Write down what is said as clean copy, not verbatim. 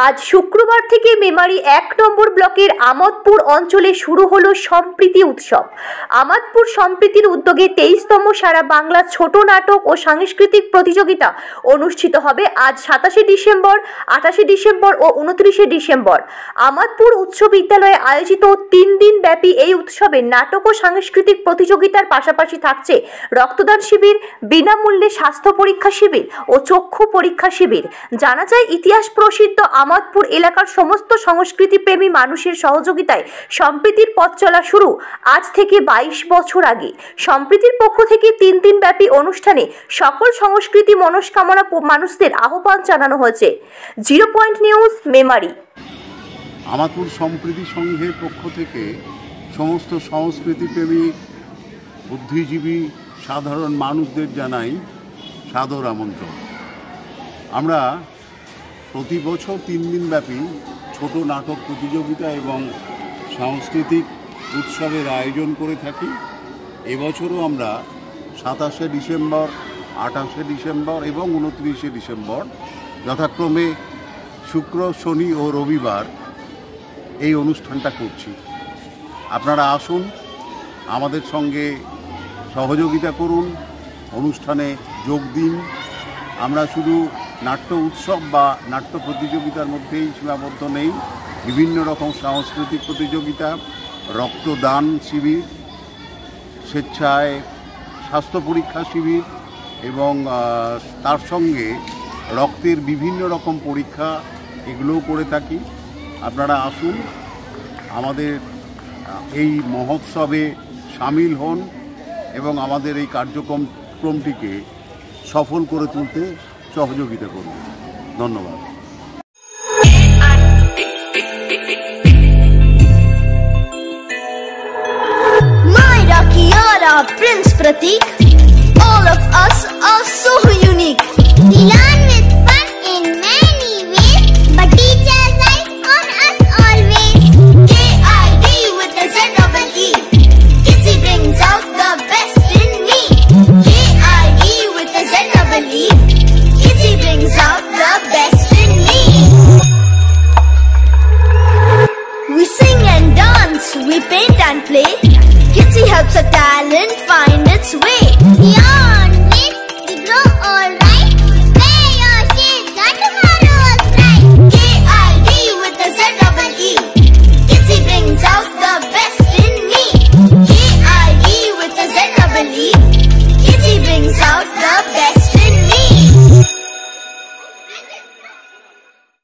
আজ শুক্রবার থেকে মেমারি ১ নম্বর ব্লকের আমোদপুর অঞ্চলে শুরু হলো সম্প্রীতি উৎসব। আমোদপুর সম্প্রীতির উদ্যোগে ২৩তম সারা বাংলা ছোট নাটক ও সাংস্কৃতিক প্রতিযোগিতা অনুষ্ঠিত হবে আজ ২৭শে ডিসেম্বর, ২৮শে ডিসেম্বর ও ২৯শে ডিসেম্বর। আমোদপুর উচ্চ বিদ্যালয়ে আয়োজিত ৩ দিন ব্যাপী এই উৎসবে নাটক ও সাংস্কৃতিক প্রতিযোগিতার পাশাপাশি থাকছে রক্তদান শিবির, বিনামূল্যে স্বাস্থ্য পরীক্ষা শিবির ও চক্ষু পরীক্ষা শিবির। জানা যায়, ইতিহাস প্রসিদ্ধ আমোদপুর এলাকার সমস্ত সংস্কৃতিপ্রেমী মানুষের সহযোগিতায় সম্প্রীতির পথ চলা শুরু আজ থেকে ২২ বছর আগে। সম্প্রীতির পক্ষ থেকে ৩ দিন ব্যাপী অনুষ্ঠানে সকল সংস্কৃতি মনস্কামনা মানুষদের আহ্বান জানানো হয়েছে। 0 পয়েন্ট নিউজ, মেমারি। আমোদপুর সম্প্রীতি সংঘের পক্ষ থেকে সমস্ত সংস্কৃতিপ্রেমী বুদ্ধিজীবী সাধারণ মানুষদের জানাই সাদর আমন্ত্রণ। আমরা প্রতি বছর 3 দিন ব্যাপী ছোট নাটক প্রতিযোগিতা এবং সাংস্কৃতিক উৎসবের আয়োজন করে থাকি। এবছরও আমরা ২৭শে ডিসেম্বর, ২৮শে ডিসেম্বর এবং ২৯শে ডিসেম্বর যথাক্রমে শুক্র, শনি ও রবিবার এই অনুষ্ঠানটা করছি। আপনারা আসুন, আমাদের সঙ্গে সহযোগিতা করুন, অনুষ্ঠানে যোগ দিন। আমরা শুধু নাট্য উৎসব বা নাট্য প্রতিযোগিতার মধ্যেই সীমাবদ্ধ নেই। বিভিন্ন রকম সাংস্কৃতিক প্রতিযোগিতা, রক্তদান শিবির, স্বেচ্ছায় স্বাস্থ্য পরীক্ষা শিবির এবং তার সঙ্গে রক্তের বিভিন্ন রকম পরীক্ষা এগুলোও করে থাকি। আপনারা আসুন, আমাদের এই মহোৎসবে সামিল হন এবং আমাদের এই কার্যক্রমটিকে সফল করে তুলতে সহযোগিতা করুন। ধন্যবাদ। Myra, Kiara, Prince Pratik, all of us are so unique.